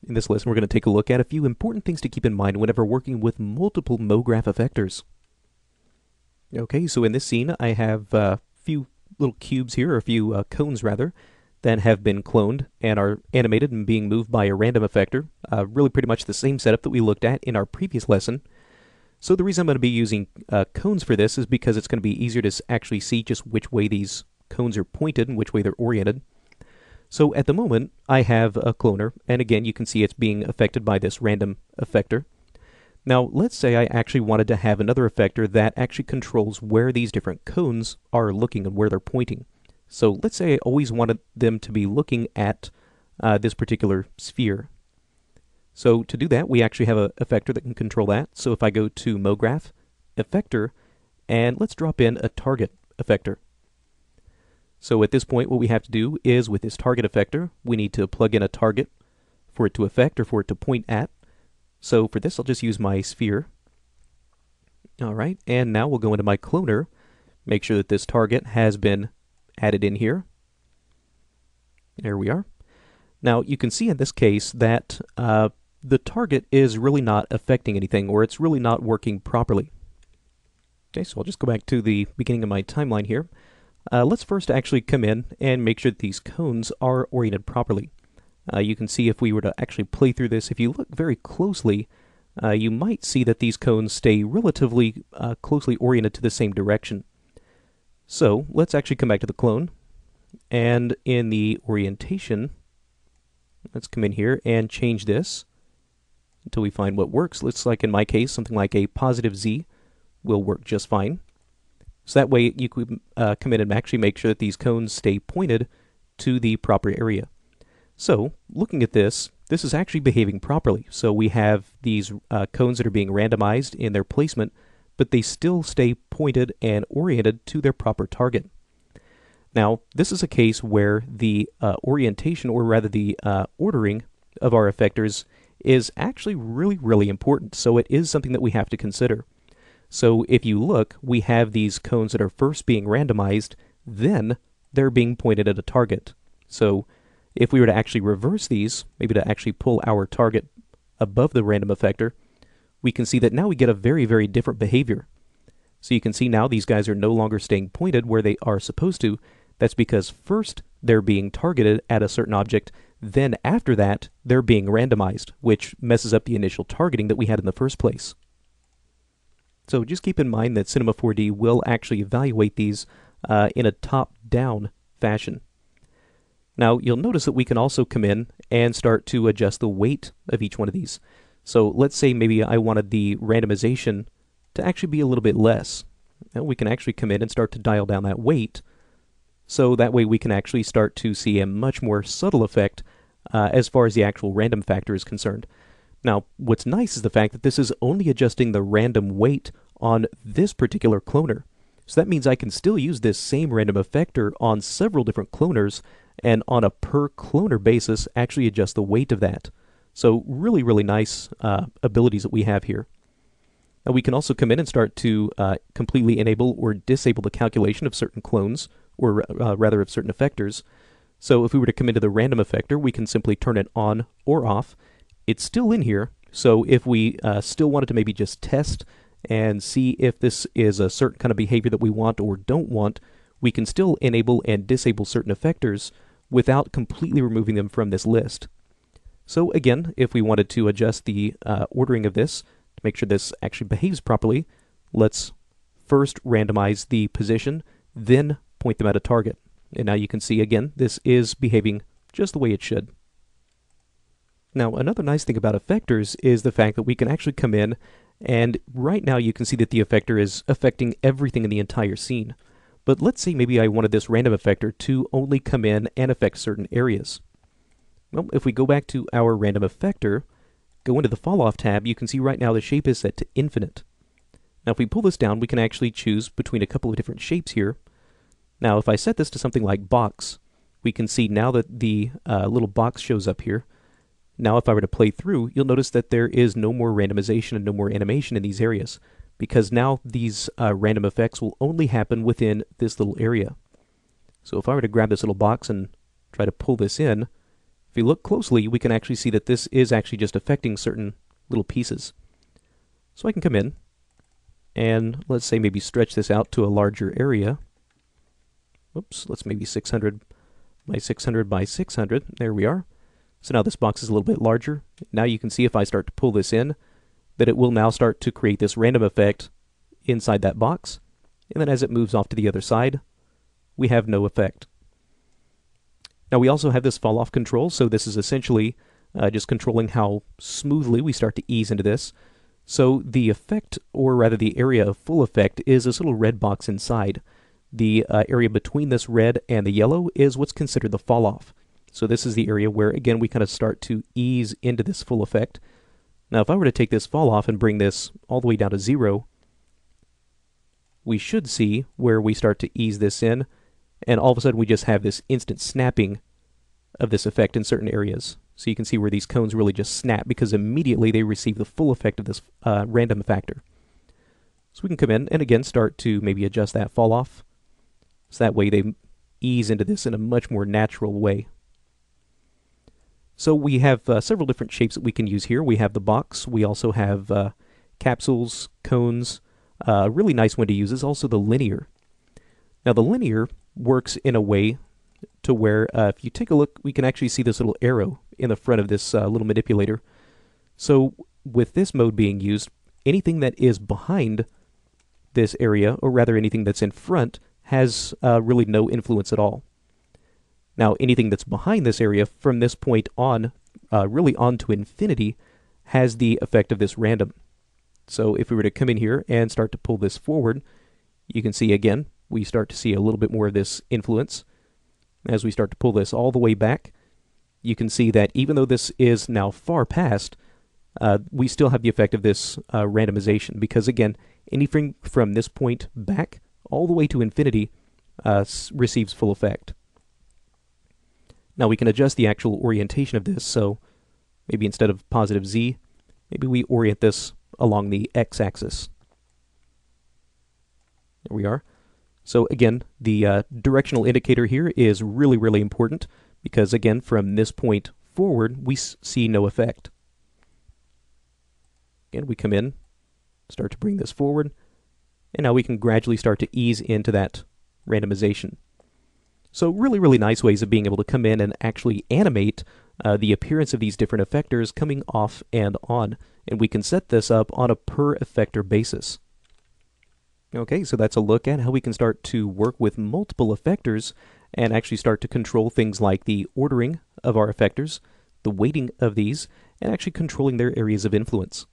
In this lesson, we're going to take a look at a few important things to keep in mind whenever working with multiple MoGraph effectors. Okay, so in this scene, I have a few little cubes here, or a few cones rather, that have been cloned and are animated and being moved by a random effector. Really pretty much the same setup that we looked at in our previous lesson. So the reason I'm going to be using cones for this is because it's going to be easier to actually see just which way these cones are pointed and which way they're oriented. So at the moment, I have a cloner, and again, you can see it's being affected by this random effector. Now, let's say I actually wanted to have another effector that actually controls where these different cones are looking and where they're pointing. So let's say I always wanted them to be looking at this particular sphere. So to do that, we actually have an effector that can control that. So if I go to MoGraph, Effector, and let's drop in a Target effector. So at this point, what we have to do is, with this target effector, we need to plug in a target for it to affect or for it to point at. So for this, I'll just use my sphere. All right, and now we'll go into my cloner, make sure that this target has been added in here. There we are. Now, you can see in this case that the target is really not affecting anything, or it's really not working properly. Okay, so I'll just go back to the beginning of my timeline here. Let's first actually come in and make sure that these cones are oriented properly. You can see if we were to actually play through this, if you look very closely, you might see that these cones stay relatively closely oriented to the same direction. So let's actually come back to the clone, and in the orientation, let's come in here and change this until we find what works. Looks like in my case, something like a positive Z will work just fine. So that way you could come in and actually make sure that these cones stay pointed to the proper area. So looking at this, this is actually behaving properly. So we have these cones that are being randomized in their placement, but they still stay pointed and oriented to their proper target. Now, this is a case where the orientation, or rather the ordering of our effectors is actually really important. So it is something that we have to consider. So if you look, we have these cones that are first being randomized, then they're being pointed at a target. So if we were to actually reverse these, maybe to actually pull our target above the random effector, we can see that now we get a very different behavior. So you can see now these guys are no longer staying pointed where they are supposed to. That's because first they're being targeted at a certain object, then after that they're being randomized, which messes up the initial targeting that we had in the first place. So just keep in mind that Cinema 4D will actually evaluate these in a top-down fashion. Now, you'll notice that we can also come in and start to adjust the weight of each one of these. So let's say maybe I wanted the randomization to actually be a little bit less. Now, we can actually come in and start to dial down that weight, so that way we can actually start to see a much more subtle effect as far as the actual random factor is concerned. Now, what's nice is the fact that this is only adjusting the random weight on this particular cloner. So that means I can still use this same random effector on several different cloners, and on a per cloner basis actually adjust the weight of that. So really nice abilities that we have here. Now we can also come in and start to completely enable or disable the calculation of certain clones, or rather of certain effectors. So if we were to come into the random effector, we can simply turn it on or off. It's still in here, so if we still wanted to maybe just test and see if this is a certain kind of behavior that we want or don't want, we can still enable and disable certain effectors without completely removing them from this list. So again, if we wanted to adjust the ordering of this to make sure this actually behaves properly, let's first randomize the position, then point them at a target. And now you can see again, this is behaving just the way it should. Now, another nice thing about effectors is the fact that we can actually come in, and right now you can see that the effector is affecting everything in the entire scene. But let's say maybe I wanted this random effector to only come in and affect certain areas. Well, if we go back to our random effector, go into the fall off tab, you can see right now the shape is set to infinite. Now if we pull this down, we can actually choose between a couple of different shapes here. Now if I set this to something like box, we can see now that the little box shows up here. Now if I were to play through, you'll notice that there is no more randomization and no more animation in these areas, because now these random effects will only happen within this little area. So if I were to grab this little box and try to pull this in, you look closely, we can actually see that this is actually just affecting certain little pieces. So I can come in and let's say maybe stretch this out to a larger area. Whoops, let's maybe 600 by 600 by 600. There we are. So now this box is a little bit larger. Now you can see if I start to pull this in, that it will now start to create this random effect inside that box. And then as it moves off to the other side, we have no effect. Now we also have this fall off control, so this is essentially just controlling how smoothly we start to ease into this. So the effect, or rather the area of full effect, is this little red box inside. The area between this red and the yellow is what's considered the fall off. So this is the area where, again, we kind of start to ease into this full effect. Now if I were to take this fall off and bring this all the way down to 0, we should see where we start to ease this in, and all of a sudden we just have this instant snapping of this effect in certain areas. So you can see where these cones really just snap because immediately they receive the full effect of this random factor. So we can come in and again start to maybe adjust that fall off. So that way they ease into this in a much more natural way. So we have several different shapes that we can use here. We have the box. We also have capsules, cones. A really nice one to use is also the linear. Now the linear works in a way to where if you take a look, we can actually see this little arrow in the front of this little manipulator. So with this mode being used, anything that is behind this area, or rather anything that's in front, has really no influence at all. Now anything that's behind this area from this point on, really on to infinity, has the effect of this random. So if we were to come in here and start to pull this forward, you can see again, we start to see a little bit more of this influence. As we start to pull this all the way back, you can see that even though this is now far past, we still have the effect of this randomization, because again, anything from this point back all the way to infinity receives full effect. Now we can adjust the actual orientation of this, so maybe instead of positive Z, maybe we orient this along the x-axis. There we are. So again, the directional indicator here is really, really important because again, from this point forward, we see no effect. Again, we come in, start to bring this forward, and now we can gradually start to ease into that randomization. So really, really nice ways of being able to come in and actually animate the appearance of these different effectors coming off and on. And we can set this up on a per effector basis. Okay, so that's a look at how we can start to work with multiple effectors and actually start to control things like the ordering of our effectors, the weighting of these, and actually controlling their areas of influence.